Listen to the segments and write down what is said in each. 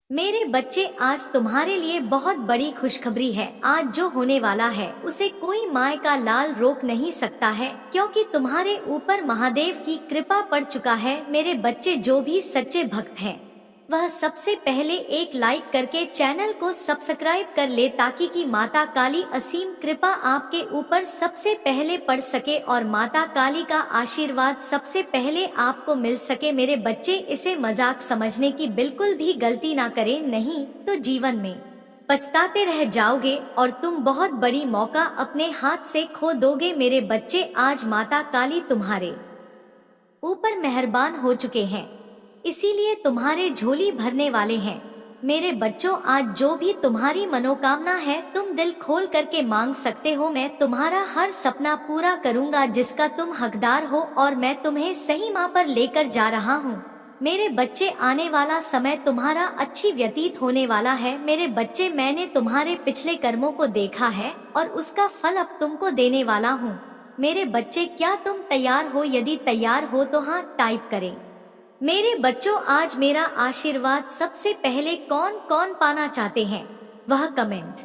मेरे बच्चे, आज तुम्हारे लिए बहुत बड़ी खुशखबरी है। आज जो होने वाला है उसे कोई माय का लाल रोक नहीं सकता है, क्योंकि तुम्हारे ऊपर महादेव की कृपा पड़ चुका है। मेरे बच्चे, जो भी सच्चे भक्त हैं वह सबसे पहले एक लाइक करके चैनल को सब्सक्राइब कर ले, ताकि कि माता काली असीम कृपा आपके ऊपर सबसे पहले पड़ सके और माता काली का आशीर्वाद सबसे पहले आपको मिल सके। मेरे बच्चे, इसे मजाक समझने की बिल्कुल भी गलती ना करें, नहीं तो जीवन में पछताते रह जाओगे और तुम बहुत बड़ी मौका अपने हाथ से खो दोगे। मेरे बच्चे, आज माता काली तुम्हारे ऊपर मेहरबान हो चुके हैं, इसीलिए तुम्हारे झोली भरने वाले हैं। मेरे बच्चों, आज जो भी तुम्हारी मनोकामना है तुम दिल खोल करके मांग सकते हो। मैं तुम्हारा हर सपना पूरा करूंगा जिसका तुम हकदार हो, और मैं तुम्हें सही माँ पर लेकर जा रहा हूँ। मेरे बच्चे, आने वाला समय तुम्हारा अच्छी व्यतीत होने वाला है। मेरे बच्चे, मैंने तुम्हारे पिछले कर्मों को देखा है और उसका फल अब तुमको देने वाला हूँ। मेरे बच्चे, क्या तुम तैयार हो? यदि तैयार हो तो हाँ टाइप करें। मेरे बच्चों, आज मेरा आशीर्वाद सबसे पहले कौन कौन पाना चाहते हैं वह कमेंट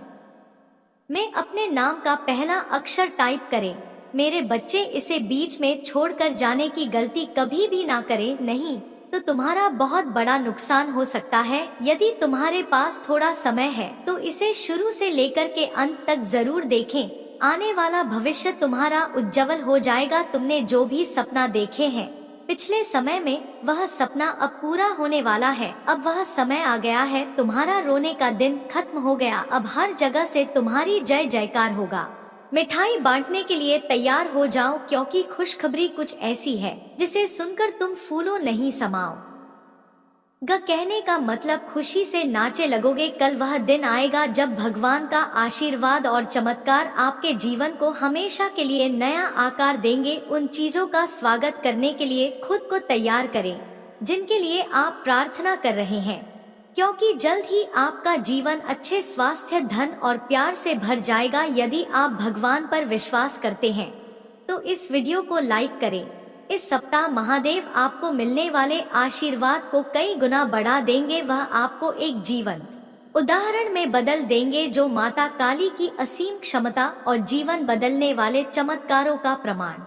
में अपने नाम का पहला अक्षर टाइप करें। मेरे बच्चे, इसे बीच में छोड़कर जाने की गलती कभी भी ना करें, नहीं तो तुम्हारा बहुत बड़ा नुकसान हो सकता है। यदि तुम्हारे पास थोड़ा समय है तो इसे शुरू से लेकर के अंत तक जरूर देखें। आने वाला भविष्य तुम्हारा उज्जवल हो जाएगा। तुमने जो भी सपना देखे हैं पिछले समय में, वह सपना अब पूरा होने वाला है। अब वह समय आ गया है, तुम्हारा रोने का दिन खत्म हो गया। अब हर जगह से तुम्हारी जय जयकार होगा। मिठाई बांटने के लिए तैयार हो जाओ, क्योंकि खुशखबरी कुछ ऐसी है जिसे सुनकर तुम फूलों नहीं समाओ ग। कहने का मतलब खुशी से नाचे लगोगे। कल वह दिन आएगा जब भगवान का आशीर्वाद और चमत्कार आपके जीवन को हमेशा के लिए नया आकार देंगे। उन चीजों का स्वागत करने के लिए खुद को तैयार करें जिनके लिए आप प्रार्थना कर रहे हैं, क्योंकि जल्द ही आपका जीवन अच्छे स्वास्थ्य, धन और प्यार से भर जाएगा। यदि आप भगवान पर विश्वास करते हैं तो इस वीडियो को लाइक करें। इस सप्ताह महादेव आपको मिलने वाले आशीर्वाद को कई गुना बढ़ा देंगे। वह आपको एक जीवंत उदाहरण में बदल देंगे, जो माता काली की असीम क्षमता और जीवन बदलने वाले चमत्कारों का प्रमाण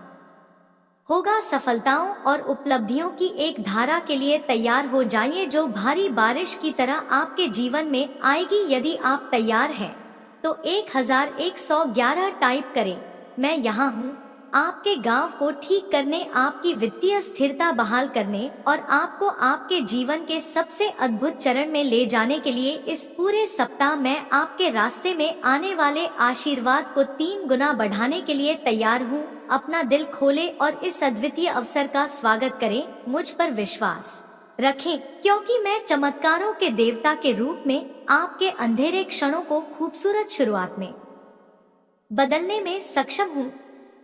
होगा। सफलताओं और उपलब्धियों की एक धारा के लिए तैयार हो जाइए, जो भारी बारिश की तरह आपके जीवन में आएगी। यदि आप तैयार हैं तो 1111 टाइप करें। मैं यहाँ हूँ आपके गांव को ठीक करने, आपकी वित्तीय स्थिरता बहाल करने और आपको आपके जीवन के सबसे अद्भुत चरण में ले जाने के लिए। इस पूरे सप्ताह मैं आपके रास्ते में आने वाले आशीर्वाद को 3 गुना बढ़ाने के लिए तैयार हूँ। अपना दिल खोले और इस अद्वितीय अवसर का स्वागत करें। मुझ पर विश्वास रखें, क्योंकि मैं चमत्कारों के देवता के रूप में आपके अंधेरे क्षणों को खूबसूरत शुरुआत में बदलने में सक्षम हूँ।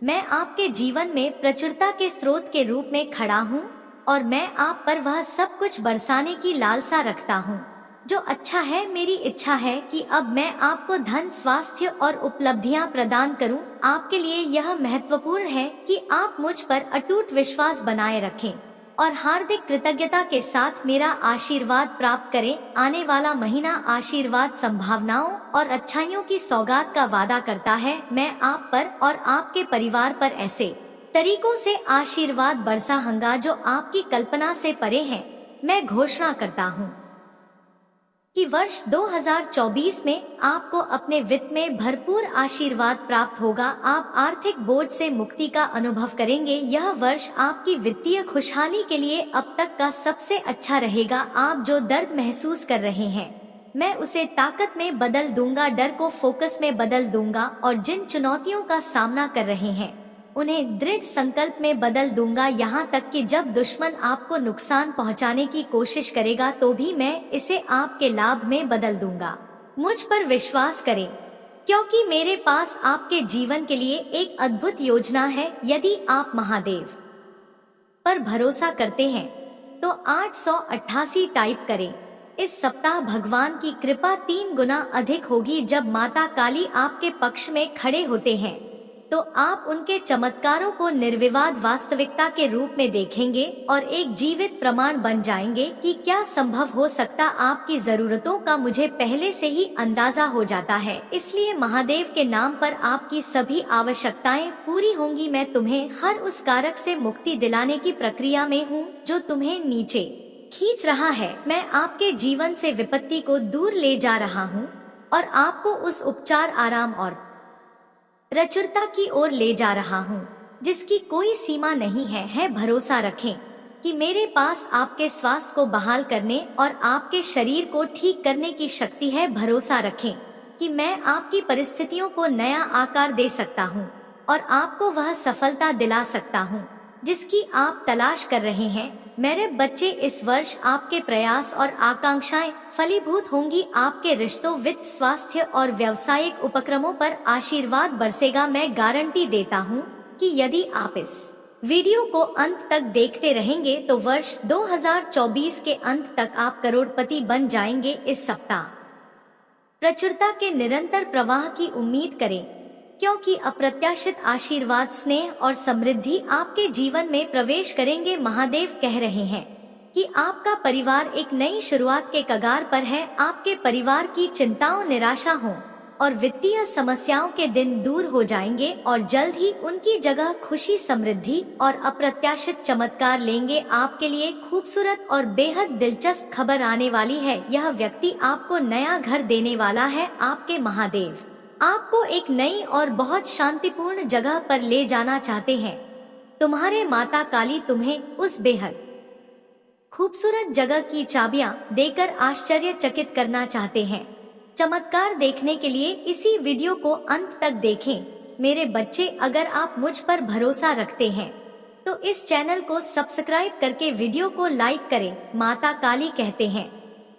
मैं आपके जीवन में प्रचुरता के स्रोत के रूप में खड़ा हूँ और मैं आप पर वह सब कुछ बरसाने की लालसा रखता हूँ जो अच्छा है। मेरी इच्छा है कि अब मैं आपको धन, स्वास्थ्य और उपलब्धियाँ प्रदान करूँ। आपके लिए यह महत्वपूर्ण है कि आप मुझ पर अटूट विश्वास बनाए रखें और हार्दिक कृतज्ञता के साथ मेरा आशीर्वाद प्राप्त करें। आने वाला महीना आशीर्वाद, संभावनाओं और अच्छाइयों की सौगात का वादा करता है। मैं आप पर और आपके परिवार पर ऐसे तरीकों से आशीर्वाद बरसाऊंगा जो आपकी कल्पना से परे हैं। मैं घोषणा करता हूँ कि वर्ष 2024 में आपको अपने वित्त में भरपूर आशीर्वाद प्राप्त होगा। आप आर्थिक बोझ से मुक्ति का अनुभव करेंगे। यह वर्ष आपकी वित्तीय खुशहाली के लिए अब तक का सबसे अच्छा रहेगा। आप जो दर्द महसूस कर रहे हैं, मैं उसे ताकत में बदल दूंगा, डर को फोकस में बदल दूंगा और जिन चुनौतियों का सामना कर रहे हैं उन्हें दृढ़ संकल्प में बदल दूंगा। यहाँ तक कि जब दुश्मन आपको नुकसान पहुँचाने की कोशिश करेगा तो भी मैं इसे आपके लाभ में बदल दूंगा। मुझ पर विश्वास करें, क्योंकि मेरे पास आपके जीवन के लिए एक अद्भुत योजना है। यदि आप महादेव पर भरोसा करते हैं तो 888 टाइप करें। इस सप्ताह भगवान की कृपा 3 गुना अधिक होगी। जब माता काली आपके पक्ष में खड़े होते हैं तो आप उनके चमत्कारों को निर्विवाद वास्तविकता के रूप में देखेंगे और एक जीवित प्रमाण बन जाएंगे कि क्या संभव हो सकता। आपकी जरूरतों का मुझे पहले से ही अंदाजा हो जाता है, इसलिए महादेव के नाम पर आपकी सभी आवश्यकताएं पूरी होंगी। मैं तुम्हें हर उस कारक से मुक्ति दिलाने की प्रक्रिया में हूँ जो तुम्हें नीचे खींच रहा है। मैं आपके जीवन से विपत्ति को दूर ले जा रहा हूँ और आपको उस उपचार, आराम और प्रचुरता की ओर ले जा रहा हूँ जिसकी कोई सीमा नहीं है। भरोसा रखें कि मेरे पास आपके स्वास्थ्य को बहाल करने और आपके शरीर को ठीक करने की शक्ति है। भरोसा रखें कि मैं आपकी परिस्थितियों को नया आकार दे सकता हूँ और आपको वह सफलता दिला सकता हूँ जिसकी आप तलाश कर रहे हैं। मेरे बच्चे, इस वर्ष आपके प्रयास और आकांक्षाएं फलीभूत होंगी। आपके रिश्तों, वित्त, स्वास्थ्य और व्यावसायिक उपक्रमों पर आशीर्वाद बरसेगा। मैं गारंटी देता हूँ कि यदि आप इस वीडियो को अंत तक देखते रहेंगे तो वर्ष 2024 के अंत तक आप करोड़पति बन जाएंगे। इस सप्ताह प्रचुरता के निरंतर प्रवाह की उम्मीद करें, क्योंकि अप्रत्याशित आशीर्वाद, स्नेह और समृद्धि आपके जीवन में प्रवेश करेंगे। महादेव कह रहे हैं कि आपका परिवार एक नई शुरुआत के कगार पर है। आपके परिवार की चिंताओं, निराशा हो और वित्तीय समस्याओं के दिन दूर हो जाएंगे और जल्द ही उनकी जगह खुशी, समृद्धि और अप्रत्याशित चमत्कार लेंगे। आपके लिए खूबसूरत और बेहद दिलचस्प खबर आने वाली है। यह व्यक्ति आपको नया घर देने वाला है। आपके महादेव आपको एक नई और बहुत शांतिपूर्ण जगह पर ले जाना चाहते हैं। तुम्हारे माता काली तुम्हें उस बेहद खूबसूरत जगह की चाबियां देकर आश्चर्यचकित करना चाहते हैं। चमत्कार देखने के लिए इसी वीडियो को अंत तक देखें। मेरे बच्चे, अगर आप मुझ पर भरोसा रखते हैं तो इस चैनल को सब्सक्राइब करके वीडियो को लाइक करें। माता काली कहते हैं,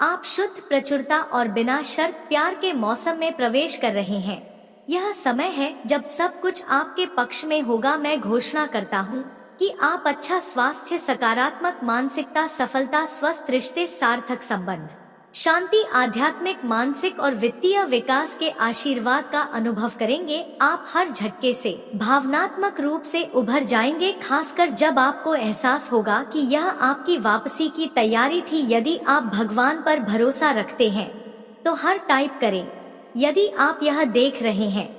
आप शुद्ध, प्रचुरता और बिना शर्त प्यार के मौसम में प्रवेश कर रहे हैं। यह समय है जब सब कुछ आपके पक्ष में होगा। मैं घोषणा करता हूँ कि आप अच्छा स्वास्थ्य, सकारात्मक मानसिकता, सफलता, स्वस्थ रिश्ते, सार्थक संबंध, शांति, आध्यात्मिक, मानसिक और वित्तीय विकास के आशीर्वाद का अनुभव करेंगे। आप हर झटके से भावनात्मक रूप से उभर जाएंगे, खासकर जब आपको एहसास होगा कि यह आपकी वापसी की तैयारी थी। यदि आप भगवान पर भरोसा रखते हैं तो हर टाइप करें। यदि आप यह देख रहे हैं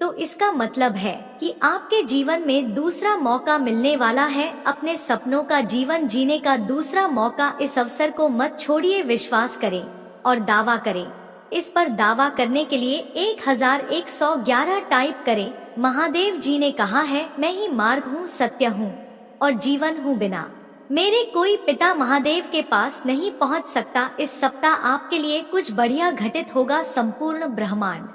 तो इसका मतलब है कि आपके जीवन में दूसरा मौका मिलने वाला है। अपने सपनों का जीवन जीने का दूसरा मौका। इस अवसर को मत छोड़िए, विश्वास करें और दावा करें। इस पर दावा करने के लिए 1111 टाइप करें। महादेव जी ने कहा है, मैं ही मार्ग हूँ, सत्य हूँ और जीवन हूँ। बिना मेरे कोई पिता महादेव के पास नहीं पहुँच सकता। इस सप्ताह आपके लिए कुछ बढ़िया घटित होगा। संपूर्ण ब्रह्मांड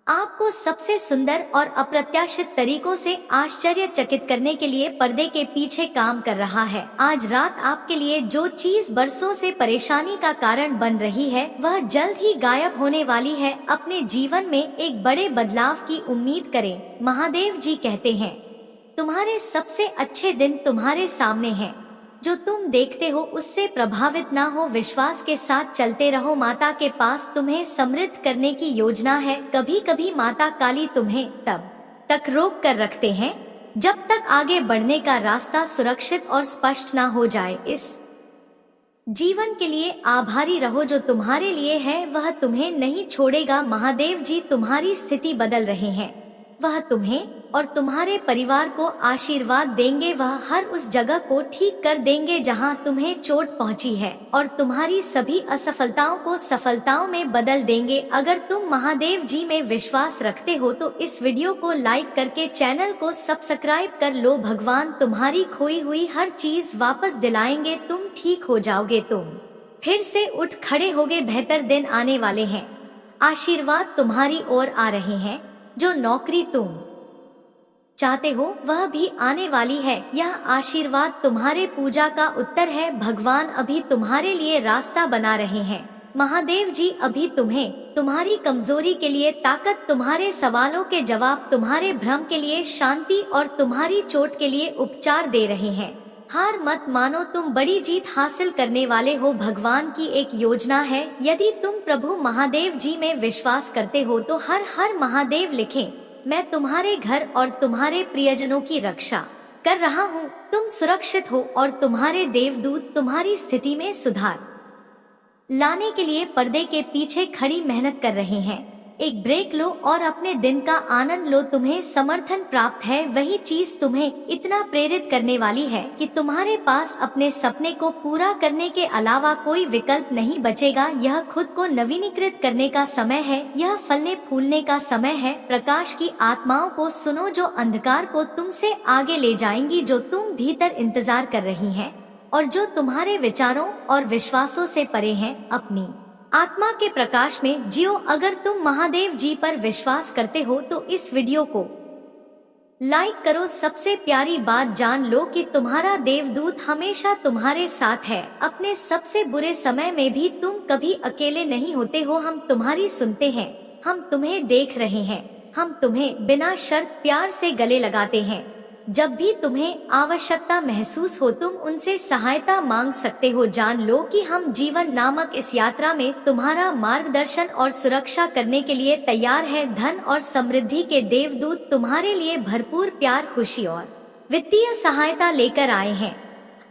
आपको सबसे सुंदर और अप्रत्याशित तरीकों से आश्चर्यचकित करने के लिए पर्दे के पीछे काम कर रहा है। आज रात आपके लिए जो चीज बरसों से परेशानी का कारण बन रही है वह जल्द ही गायब होने वाली है। अपने जीवन में एक बड़े बदलाव की उम्मीद करें। महादेव जी कहते हैं, तुम्हारे सबसे अच्छे दिन तुम्हारे सामने हैं। जो तुम देखते हो उससे प्रभावित ना हो, विश्वास के साथ चलते रहो। माता के पास तुम्हें समृद्ध करने की योजना है। कभी कभी माता काली तुम्हें तब तक रोक कर रखते हैं जब तक आगे बढ़ने का रास्ता सुरक्षित और स्पष्ट ना हो जाए। इस जीवन के लिए आभारी रहो। जो तुम्हारे लिए है वह तुम्हें नहीं छोड़ेगा। महादेव जी तुम्हारी स्थिति बदल रहे हैं। वह तुम्हें और तुम्हारे परिवार को आशीर्वाद देंगे। वह हर उस जगह को ठीक कर देंगे जहां तुम्हें चोट पहुंची है और तुम्हारी सभी असफलताओं को सफलताओं में बदल देंगे। अगर तुम महादेव जी में विश्वास रखते हो तो इस वीडियो को लाइक करके चैनल को सब्सक्राइब कर लो। भगवान तुम्हारी खोई हुई हर चीज वापस दिलाएंगे। तुम ठीक हो जाओगे, तुम फिर से उठ खड़े होगे। बेहतर दिन आने वाले हैं। आशीर्वाद तुम्हारी ओर आ रहे हैं। जो नौकरी तुम चाहते हो वह भी आने वाली है। यह आशीर्वाद तुम्हारे पूजा का उत्तर है। भगवान अभी तुम्हारे लिए रास्ता बना रहे हैं। महादेव जी अभी तुम्हें तुम्हारी कमजोरी के लिए ताकत, तुम्हारे सवालों के जवाब, तुम्हारे भ्रम के लिए शांति और तुम्हारी चोट के लिए उपचार दे रहे हैं। हार मत मानो, तुम बड़ी जीत हासिल करने वाले हो। भगवान की एक योजना है। यदि तुम प्रभु महादेव जी में विश्वास करते हो तो हर हर महादेव लिखें। मैं तुम्हारे घर और तुम्हारे प्रियजनों की रक्षा कर रहा हूँ। तुम सुरक्षित हो और तुम्हारे देवदूत तुम्हारी स्थिति में सुधार लाने के लिए पर्दे के पीछे खड़ी मेहनत कर रहे हैं। एक ब्रेक लो और अपने दिन का आनंद लो। तुम्हें समर्थन प्राप्त है, वही चीज तुम्हें इतना प्रेरित करने वाली है कि तुम्हारे पास अपने सपने को पूरा करने के अलावा कोई विकल्प नहीं बचेगा। यह खुद को नवीनीकृत करने का समय है, यह फलने फूलने का समय है। प्रकाश की आत्माओं को सुनो जो अंधकार को तुमसे आगे ले जाएंगी, जो तुम भीतर इंतजार कर रही हैं और जो तुम्हारे विचारों और विश्वासों से परे हैं। अपनी आत्मा के प्रकाश में जियो। अगर तुम महादेव जी पर विश्वास करते हो तो इस वीडियो को लाइक करो। सबसे प्यारी बात जान लो कि तुम्हारा देवदूत हमेशा तुम्हारे साथ है। अपने सबसे बुरे समय में भी तुम कभी अकेले नहीं होते हो। हम तुम्हारी सुनते हैं, हम तुम्हें देख रहे हैं, हम तुम्हें बिना शर्त प्यार से गले लगाते हैं। जब भी तुम्हें आवश्यकता महसूस हो तुम उनसे सहायता मांग सकते हो। जान लो कि हम जीवन नामक इस यात्रा में तुम्हारा मार्गदर्शन और सुरक्षा करने के लिए तैयार है। धन और समृद्धि के देवदूत तुम्हारे लिए भरपूर प्यार, खुशी और वित्तीय सहायता लेकर आए हैं।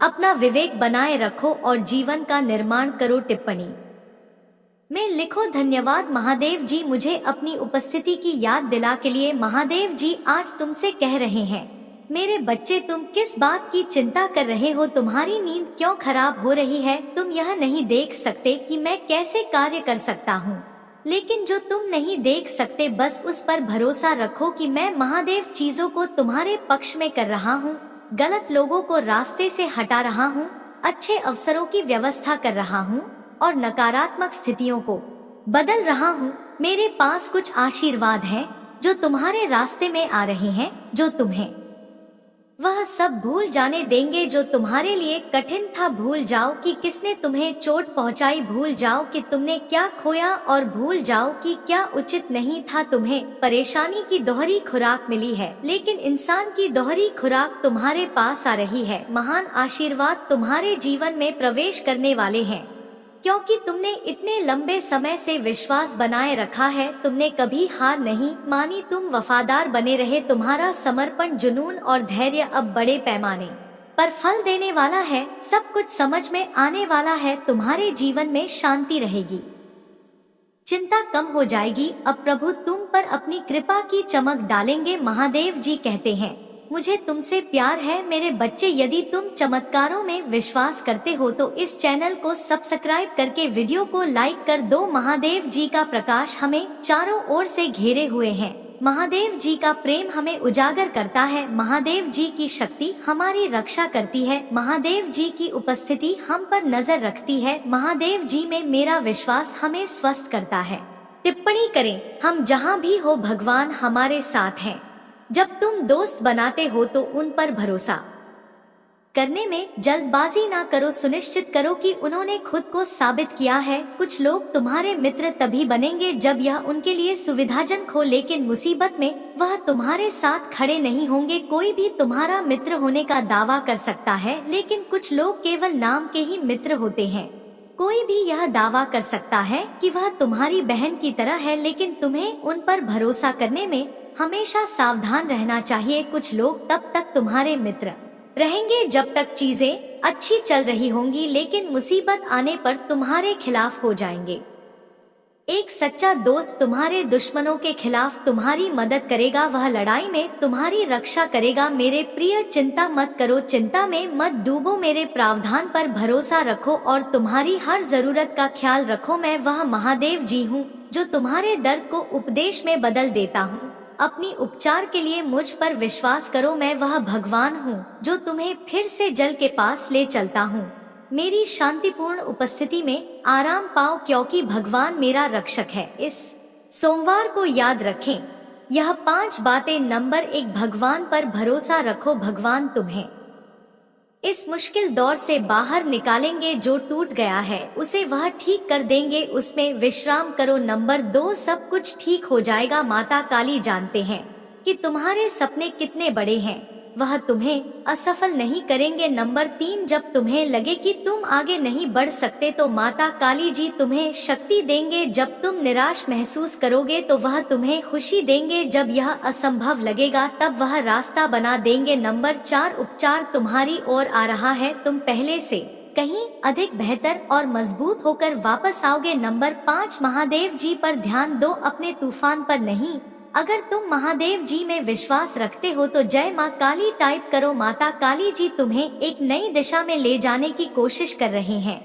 अपना विवेक बनाए रखो और जीवन का निर्माण करो। टिप्पणी में लिखो, धन्यवाद महादेव जी मुझे अपनी उपस्थिति की याद दिला के लिए। महादेव जी आज तुमसे कह रहे हैं, मेरे बच्चे तुम किस बात की चिंता कर रहे हो? तुम्हारी नींद क्यों खराब हो रही है? तुम यह नहीं देख सकते कि मैं कैसे कार्य कर सकता हूँ, लेकिन जो तुम नहीं देख सकते बस उस पर भरोसा रखो कि मैं महादेव चीजों को तुम्हारे पक्ष में कर रहा हूँ, गलत लोगों को रास्ते से हटा रहा हूँ, अच्छे अवसरों की व्यवस्था कर रहा हूँ और नकारात्मक स्थितियों को बदल रहा हूँ। मेरे पास कुछ आशीर्वाद हैं जो तुम्हारे रास्ते में आ रहे हैं, जो तुम्हें वह सब भूल जाने देंगे जो तुम्हारे लिए कठिन था। भूल जाओ कि किसने तुम्हें चोट पहुंचाई, भूल जाओ कि तुमने क्या खोया और भूल जाओ कि क्या उचित नहीं था। तुम्हें परेशानी की दोहरी खुराक मिली है, लेकिन इंसान की दोहरी खुराक तुम्हारे पास आ रही है। महान आशीर्वाद तुम्हारे जीवन में प्रवेश करने वाले हैं, क्योंकि तुमने इतने लंबे समय से विश्वास बनाए रखा है। तुमने कभी हार नहीं मानी, तुम वफादार बने रहे। तुम्हारा समर्पण, जुनून और धैर्य अब बड़े पैमाने पर फल देने वाला है। सब कुछ समझ में आने वाला है। तुम्हारे जीवन में शांति रहेगी, चिंता कम हो जाएगी। अब प्रभु तुम पर अपनी कृपा की चमक डालेंगे। महादेव जी कहते हैं, मुझे तुमसे प्यार है मेरे बच्चे। यदि तुम चमत्कारों में विश्वास करते हो तो इस चैनल को सब्सक्राइब करके वीडियो को लाइक कर दो। महादेव जी का प्रकाश हमें चारों ओर से घेरे हुए है। महादेव जी का प्रेम हमें उजागर करता है। महादेव जी की शक्ति हमारी रक्षा करती है। महादेव जी की उपस्थिति हम पर नजर रखती है। महादेव जी में मेरा विश्वास हमें स्वस्थ करता है। टिप्पणी करें, हम जहाँ भी हो भगवान हमारे साथ हैं। जब तुम दोस्त बनाते हो तो उन पर भरोसा करने में जल्दबाजी ना करो। सुनिश्चित करो कि उन्होंने खुद को साबित किया है। कुछ लोग तुम्हारे मित्र तभी बनेंगे जब यह उनके लिए सुविधाजनक हो, लेकिन मुसीबत में वह तुम्हारे साथ खड़े नहीं होंगे। कोई भी तुम्हारा मित्र होने का दावा कर सकता है, लेकिन कुछ लोग केवल नाम के ही मित्र होते हैं। कोई भी यह दावा कर सकता है कि वह तुम्हारी बहन की तरह है, लेकिन तुम्हें उन पर भरोसा करने में हमेशा सावधान रहना चाहिए। कुछ लोग तब तक तुम्हारे मित्र रहेंगे जब तक चीजें अच्छी चल रही होंगी, लेकिन मुसीबत आने पर तुम्हारे खिलाफ हो जाएंगे। एक सच्चा दोस्त तुम्हारे दुश्मनों के खिलाफ तुम्हारी मदद करेगा, वह लड़ाई में तुम्हारी रक्षा करेगा। मेरे प्रिय, चिंता मत करो, चिंता में मत डूबो। मेरे प्रावधान पर भरोसा रखो और तुम्हारी हर जरूरत का ख्याल रखो। मैं वह महादेव जी हूँ जो तुम्हारे दर्द को उपदेश में बदल देता हूँ। अपनी उपचार के लिए मुझ पर विश्वास करो। मैं वह भगवान हूँ जो तुम्हें फिर से जल के पास ले चलता हूँ। मेरी शांतिपूर्ण उपस्थिति में आराम पाओ, क्योंकि भगवान मेरा रक्षक है। इस सोमवार को याद रखें यह 5 बातें। नंबर 1, भगवान पर भरोसा रखो। भगवान तुम्हें इस मुश्किल दौर से बाहर निकालेंगे। जो टूट गया है उसे वह ठीक कर देंगे, उसमें विश्राम करो। नंबर 2, सब कुछ ठीक हो जाएगा। माता काली जानते हैं कि तुम्हारे सपने कितने बड़े हैं। वह तुम्हें असफल नहीं करेंगे। नंबर 3, जब तुम्हें लगे कि तुम आगे नहीं बढ़ सकते तो माता काली जी तुम्हें शक्ति देंगे। जब तुम निराश महसूस करोगे तो वह तुम्हें खुशी देंगे। जब यह असंभव लगेगा तब वह रास्ता बना देंगे। नंबर 4, उपचार तुम्हारी ओर आ रहा है। तुम पहले से कहीं अधिक बेहतर और मजबूत होकर वापस आओगे। नंबर 5, महादेव जी पर ध्यान दो, अपने तूफान पर नहीं। अगर तुम महादेव जी में विश्वास रखते हो तो जय माँ काली टाइप करो। माता काली जी तुम्हें एक नई दिशा में ले जाने की कोशिश कर रहे हैं।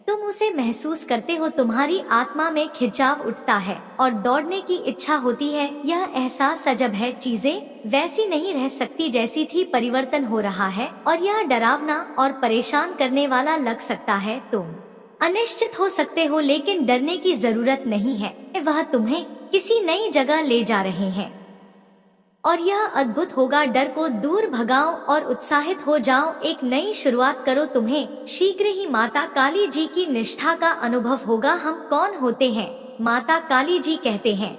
तुम उसे महसूस करते हो, तुम्हारी आत्मा में खिंचाव उठता है और दौड़ने की इच्छा होती है। यह एहसास अजब है, चीजें वैसी नहीं रह सकती जैसी थी, परिवर्तन हो रहा है और यह डरावना और परेशान करने वाला लग सकता है। तुम अनिश्चित हो सकते हो लेकिन डरने की जरूरत नहीं है, वह तुम्हें किसी नई जगह ले जा रहे हैं और यह अद्भुत होगा। डर को दूर भगाओ और उत्साहित हो जाओ, एक नई शुरुआत करो। तुम्हें शीघ्र ही माता काली जी की निष्ठा का अनुभव होगा। हम कौन होते हैं? माता काली जी कहते हैं,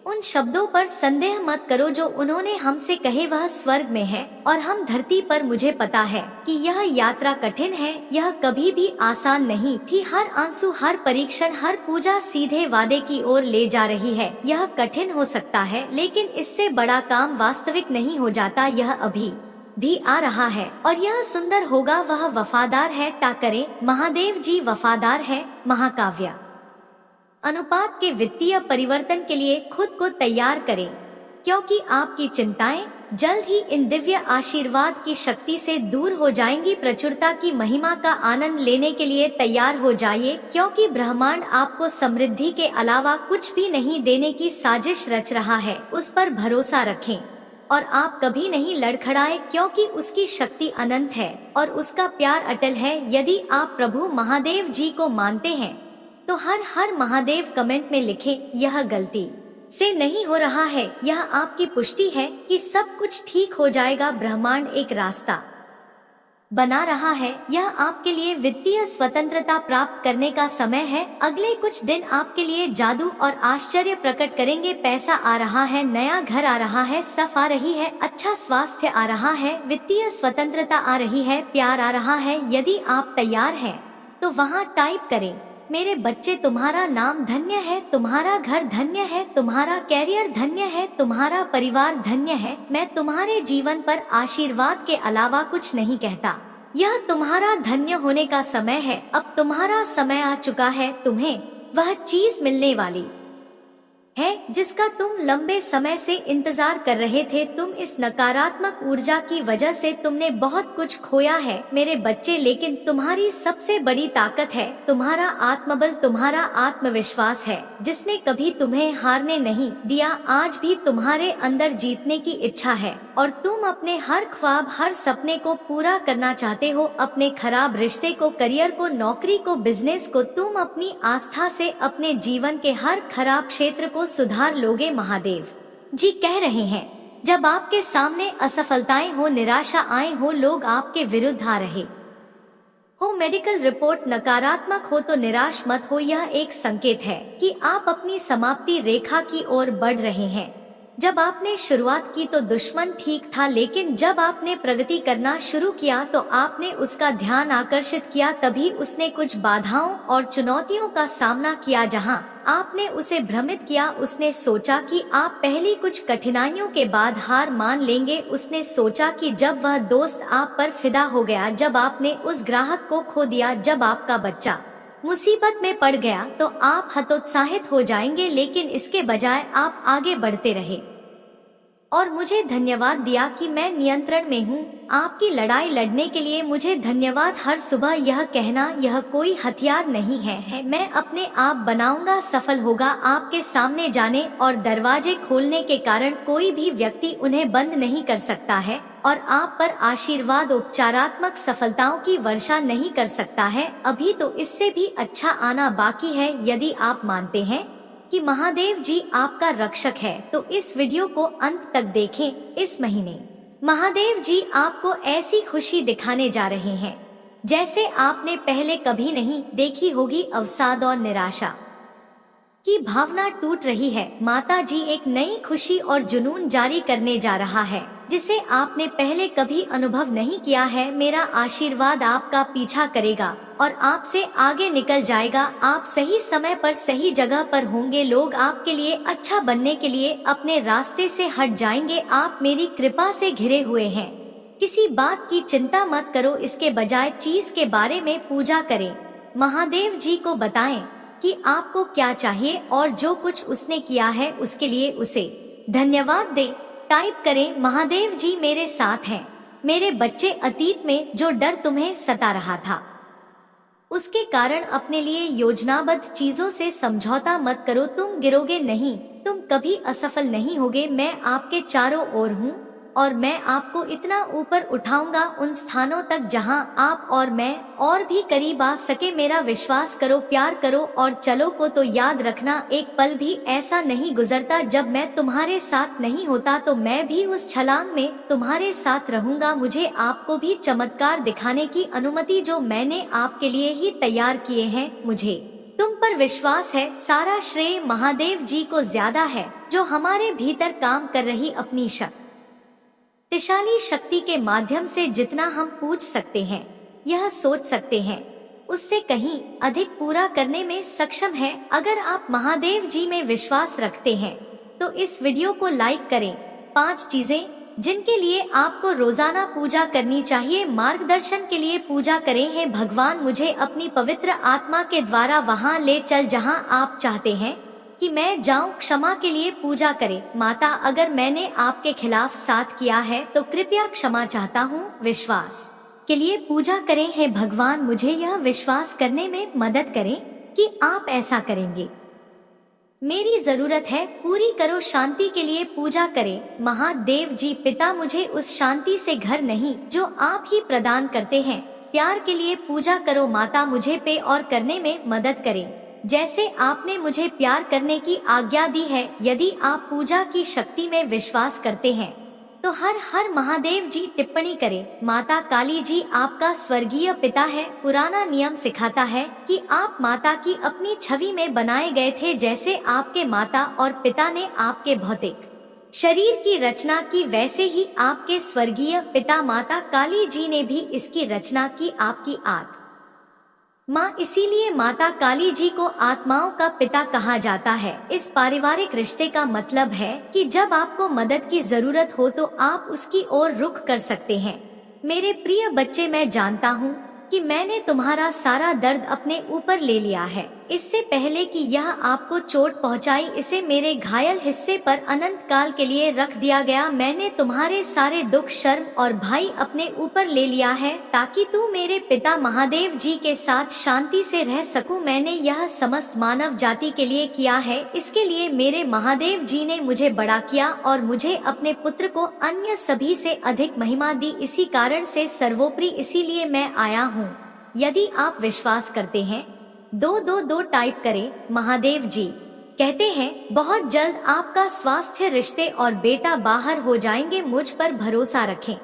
उन शब्दों पर संदेह मत करो जो उन्होंने हमसे कहे। वह स्वर्ग में है और हम धरती पर। मुझे पता है कि यह यात्रा कठिन है, यह कभी भी आसान नहीं थी। हर आंसू, हर परीक्षण, हर पूजा सीधे वादे की ओर ले जा रही है। यह कठिन हो सकता है लेकिन इससे बड़ा काम वास्तविक नहीं हो जाता। यह अभी भी आ रहा है और यह सुंदर होगा। वह वफादार है। टाकरे, महादेव जी वफादार है। महाकाव्य अनुपात के वित्तीय परिवर्तन के लिए खुद को तैयार करें, क्योंकि आपकी चिंताएं जल्द ही इन दिव्य आशीर्वाद की शक्ति से दूर हो जाएंगी। प्रचुरता की महिमा का आनंद लेने के लिए तैयार हो जाइए, क्योंकि ब्रह्मांड आपको समृद्धि के अलावा कुछ भी नहीं देने की साजिश रच रहा है। उस पर भरोसा रखें और आप कभी नहीं लड़खड़ाएं, क्योंकि उसकी शक्ति अनंत है और उसका प्यार अटल है। यदि आप प्रभु महादेव जी को मानते हैं तो हर हर महादेव कमेंट में लिखें। यह गलती से नहीं हो रहा है, यह आपकी पुष्टि है कि सब कुछ ठीक हो जाएगा। ब्रह्मांड एक रास्ता बना रहा है। यह आपके लिए वित्तीय स्वतंत्रता प्राप्त करने का समय है। अगले कुछ दिन आपके लिए जादू और आश्चर्य प्रकट करेंगे। पैसा आ रहा है, नया घर आ रहा है, सफ आ रही है, अच्छा स्वास्थ्य आ रहा है, वित्तीय स्वतंत्रता आ रही है, प्यार आ रहा है। यदि आप तैयार हैं तो वहाँ टाइप करें, मेरे बच्चे, तुम्हारा नाम धन्य है, तुम्हारा घर धन्य है, तुम्हारा कैरियर धन्य है, तुम्हारा परिवार धन्य है। मैं तुम्हारे जीवन पर आशीर्वाद के अलावा कुछ नहीं कहता। यह तुम्हारा धन्य होने का समय है। अब तुम्हारा समय आ चुका है। तुम्हें वह चीज मिलने वाली है जिसका तुम लंबे समय से इंतजार कर रहे थे। तुम इस नकारात्मक ऊर्जा की वजह से तुमने बहुत कुछ खोया है मेरे बच्चे, लेकिन तुम्हारी सबसे बड़ी ताकत है तुम्हारा आत्मबल, तुम्हारा आत्मविश्वास है जिसने कभी तुम्हें हारने नहीं दिया। आज भी तुम्हारे अंदर जीतने की इच्छा है और तुम अपने हर ख्वाब, हर सपने को पूरा करना चाहते हो। अपने खराब रिश्ते को, करियर को, नौकरी को, बिजनेस को, तुम अपनी आस्था से अपने जीवन के हर खराब क्षेत्र को सुधार लोगे। महादेव जी कह रहे हैं, जब आपके सामने असफलताएं हो, निराशा आए हो, लोग आपके विरुद्ध आ रहे हो, मेडिकल रिपोर्ट नकारात्मक हो तो निराश मत हो। यह एक संकेत है कि आप अपनी समाप्ति रेखा की ओर बढ़ रहे हैं। जब आपने शुरुआत की तो दुश्मन ठीक था, लेकिन जब आपने प्रगति करना शुरू किया तो आपने उसका ध्यान आकर्षित किया। तभी उसने कुछ बाधाओं और चुनौतियों का सामना किया। जहां आपने उसे भ्रमित किया, उसने सोचा कि आप पहली कुछ कठिनाइयों के बाद हार मान लेंगे। उसने सोचा कि जब वह दोस्त आप पर फिदा हो गया, जब आपने उस ग्राहक को खो दिया, जब आपका बच्चा मुसीबत में पड़ गया, तो आप हतोत्साहित हो जाएंगे। लेकिन इसके बजाय आप आगे बढ़ते रहे और मुझे धन्यवाद दिया कि मैं नियंत्रण में हूँ। आपकी लड़ाई लड़ने के लिए मुझे धन्यवाद। हर सुबह यह कहना, यह कोई हथियार नहीं है, मैं अपने आप बनाऊंगा, सफल होगा। आपके सामने जाने और दरवाजे खोलने के कारण कोई भी व्यक्ति उन्हें बंद नहीं कर सकता है और आप पर आशीर्वाद, उपचारात्मक सफलताओं की वर्षा नहीं कर सकता है। अभी तो इससे भी अच्छा आना बाकी है। यदि आप मानते हैं कि महादेव जी आपका रक्षक है तो इस वीडियो को अंत तक देखें। इस महीने महादेव जी आपको ऐसी खुशी दिखाने जा रहे हैं जैसे आपने पहले कभी नहीं देखी होगी। अवसाद और निराशा की भावना टूट रही है। माता जी एक नई खुशी और जुनून जारी करने जा रहा है। जिसे आपने पहले कभी अनुभव नहीं किया है। मेरा आशीर्वाद आपका पीछा करेगा और आपसे आगे निकल जाएगा। आप सही समय पर सही जगह पर होंगे। लोग आपके लिए अच्छा बनने के लिए अपने रास्ते से हट जाएंगे। आप मेरी कृपा से घिरे हुए हैं। किसी बात की चिंता मत करो, इसके बजाय चीज के बारे में पूजा करें। महादेव जी को बताएं कि आपको क्या चाहिए और जो कुछ उसने किया है उसके लिए उसे धन्यवाद दे। टाइप करें, महादेव जी मेरे साथ हैं। मेरे बच्चे, अतीत में जो डर तुम्हें सता रहा था उसके कारण अपने लिए योजनाबद्ध चीजों से समझौता मत करो। तुम गिरोगे नहीं, तुम कभी असफल नहीं होगे। मैं आपके चारों ओर हूँ और मैं आपको इतना ऊपर उठाऊंगा, उन स्थानों तक जहां आप और मैं और भी करीब आ सके। मेरा विश्वास करो, प्यार करो और चलो को तो याद रखना, एक पल भी ऐसा नहीं गुजरता जब मैं तुम्हारे साथ नहीं होता। तो मैं भी उस छलांग में तुम्हारे साथ रहूंगा। मुझे आपको भी चमत्कार दिखाने की अनुमति जो मैंने आपके लिए ही तैयार किए हैं। मुझे तुम पर विश्वास है। सारा श्रेय महादेव जी को ज्यादा है जो हमारे भीतर काम कर रही अपनी शक्तिशाली शक्ति के माध्यम से जितना हम पूछ सकते हैं, यह सोच सकते हैं, उससे कहीं अधिक पूरा करने में सक्षम है। अगर आप महादेव जी में विश्वास रखते हैं तो इस वीडियो को लाइक करें। 5 चीजें जिनके लिए आपको रोजाना पूजा करनी चाहिए। मार्गदर्शन के लिए पूजा करें। हे भगवान, मुझे अपनी पवित्र आत्मा के द्वारा वहां ले चल जहां आप चाहते हैं कि मैं जाऊं। क्षमा के लिए पूजा करें। माता, अगर मैंने आपके खिलाफ साथ किया है तो कृपया क्षमा चाहता हूं। विश्वास के लिए पूजा करें। हे भगवान, मुझे यह विश्वास करने में मदद करें कि आप ऐसा करेंगे। मेरी जरूरत है, पूरी करो। शांति के लिए पूजा करें। महादेव जी पिता, मुझे उस शांति से घर नहीं जो आप ही प्रदान करते हैं। प्यार के लिए पूजा करो। माता, मुझे पे और करने में मदद करें जैसे आपने मुझे प्यार करने की आज्ञा दी है। यदि आप पूजा की शक्ति में विश्वास करते हैं तो हर हर महादेव जी टिप्पणी करें। माता काली जी आपका स्वर्गीय पिता है। पुराना नियम सिखाता है कि आप माता की अपनी छवि में बनाए गए थे, जैसे आपके माता और पिता ने आपके भौतिक शरीर की रचना की, वैसे ही आपके स्वर्गीय पिता माता काली जी ने भी इसकी रचना की, आपकी आत्मा। माँ, इसीलिए माता काली जी को आत्माओं का पिता कहा जाता है। इस पारिवारिक रिश्ते का मतलब है कि जब आपको मदद की जरूरत हो तो आप उसकी ओर रुख कर सकते हैं। मेरे प्रिय बच्चे, मैं जानता हूँ कि मैंने तुम्हारा सारा दर्द अपने ऊपर ले लिया है। इससे पहले कि यह आपको चोट पहुंचाई, इसे मेरे घायल हिस्से पर अनंत काल के लिए रख दिया गया। मैंने तुम्हारे सारे दुख, शर्म और भय अपने ऊपर ले लिया है ताकि तू मेरे पिता महादेव जी के साथ शांति से रह सकूं। मैंने यह समस्त मानव जाति के लिए किया है। इसके लिए मेरे महादेव जी ने मुझे बड़ा किया और मुझे अपने पुत्र को अन्य सभी से अधिक महिमा दी। इसी कारण से सर्वोपरि इसीलिए मैं आया हूँ। यदि आप विश्वास करते हैं 222 टाइप करें। महादेव जी कहते हैं, बहुत जल्द आपका स्वास्थ्य, रिश्ते और बेटा बाहर हो जाएंगे। मुझ पर भरोसा रखें,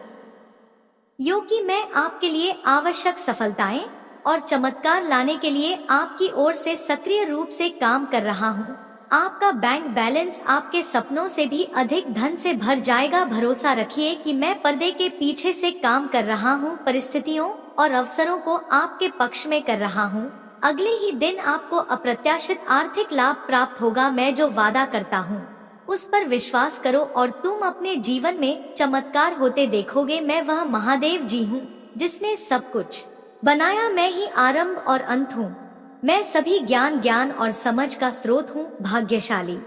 क्योंकि मैं आपके लिए आवश्यक सफलताएं और चमत्कार लाने के लिए आपकी ओर से सक्रिय रूप से काम कर रहा हूँ। आपका बैंक बैलेंस आपके सपनों से भी अधिक धन से भर जाएगा। भरोसा रखिए कि मैं पर्दे के पीछे से काम कर रहा हूँ, परिस्थितियों और अवसरों को आपके पक्ष में कर रहा हूँ। अगले ही दिन आपको अप्रत्याशित आर्थिक लाभ प्राप्त होगा। मैं जो वादा करता हूँ उस पर विश्वास करो और तुम अपने जीवन में चमत्कार होते देखोगे। मैं वह महादेव जी हूँ जिसने सब कुछ बनाया। मैं ही आरंभ और अंत हूँ। मैं सभी ज्ञान और समझ का स्रोत हूँ। भाग्यशाली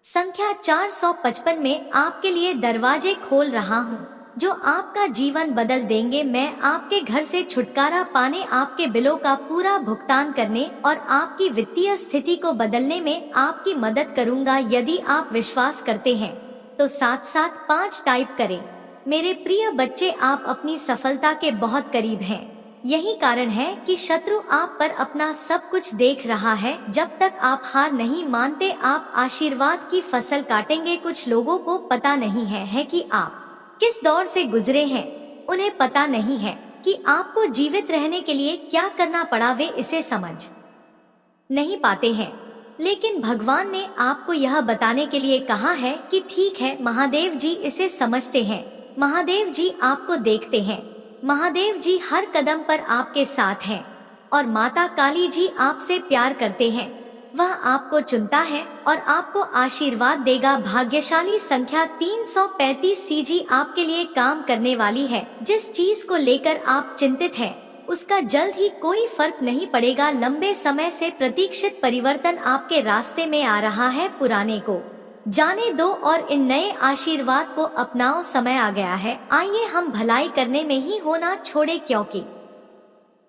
संख्या 455 में आपके लिए दरवाजे खोल रहा हूँ जो आपका जीवन बदल देंगे। मैं आपके घर से छुटकारा पाने, आपके बिलों का पूरा भुगतान करने और आपकी वित्तीय स्थिति को बदलने में आपकी मदद करूंगा। यदि आप विश्वास करते हैं तो साथ साथ 5 टाइप करें। मेरे प्रिय बच्चे, आप अपनी सफलता के बहुत करीब हैं। यही कारण है कि शत्रु आप पर अपना सब कुछ देख रहा है। जब तक आप हार नहीं मानते, आप आशीर्वाद की फसल काटेंगे। कुछ लोगों को पता नहीं है कि आप किस दौर से गुजरे हैं। उन्हें पता नहीं है कि आपको जीवित रहने के लिए क्या करना पड़ा। वे इसे समझ नहीं पाते हैं। लेकिन भगवान ने आपको यह बताने के लिए कहा है कि ठीक है, महादेव जी इसे समझते हैं, महादेव जी आपको देखते हैं, महादेव जी हर कदम पर आपके साथ हैं और माता काली जी आपसे प्यार करते हैं। वह आपको चुनता है और आपको आशीर्वाद देगा। भाग्यशाली संख्या 335 सीजी आपके लिए काम करने वाली है। जिस चीज को लेकर आप चिंतित हैं, उसका जल्द ही कोई फर्क नहीं पड़ेगा। लंबे समय से प्रतीक्षित परिवर्तन आपके रास्ते में आ रहा है। पुराने को जाने दो और इन नए आशीर्वाद को अपनाओ। समय आ गया है, आइए हम भलाई करने में ही होना छोड़े, क्योंकि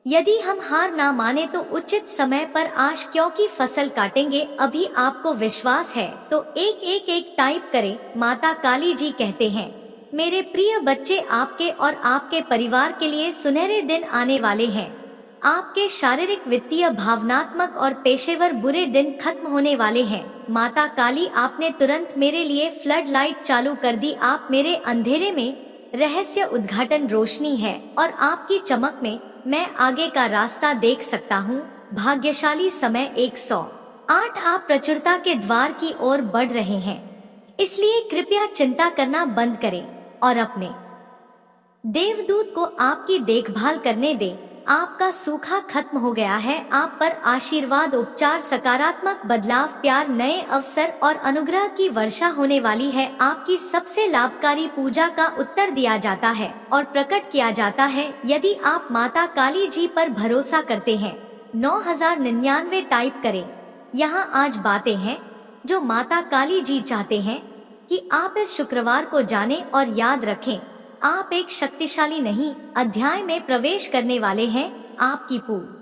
यदि हम हार ना माने तो उचित समय पर आश क्योंकि फसल काटेंगे। अभी आपको विश्वास है तो एक टाइप करें। माता काली जी कहते हैं, मेरे प्रिय बच्चे, आपके और आपके परिवार के लिए सुनहरे दिन आने वाले हैं। आपके शारीरिक, वित्तीय, भावनात्मक और पेशेवर बुरे दिन खत्म होने वाले हैं। माता काली, आपने तुरंत मेरे लिए फ्लड लाइट चालू कर दी। आप मेरे अंधेरे में रहस्य उद्घाटन रोशनी है और आपकी चमक में मैं आगे का रास्ता देख सकता हूँ। भाग्यशाली समय 108। आप प्रचुरता के द्वार की ओर बढ़ रहे हैं, इसलिए कृपया चिंता करना बंद करें और अपने देवदूत को आपकी देखभाल करने दें। आपका सूखा खत्म हो गया है। आप पर आशीर्वाद, उपचार, सकारात्मक बदलाव, प्यार, नए अवसर और अनुग्रह की वर्षा होने वाली है। आपकी सबसे लाभकारी पूजा का उत्तर दिया जाता है और प्रकट किया जाता है। यदि आप माता काली जी पर भरोसा करते हैं, 9099 टाइप करें। यहाँ आज बातें हैं जो माता काली जी चाहते हैं कि आप इस शुक्रवार को जानें और याद रखें, आप एक शक्तिशाली नहीं अध्याय में प्रवेश करने वाले हैं। आपकी पूर्ण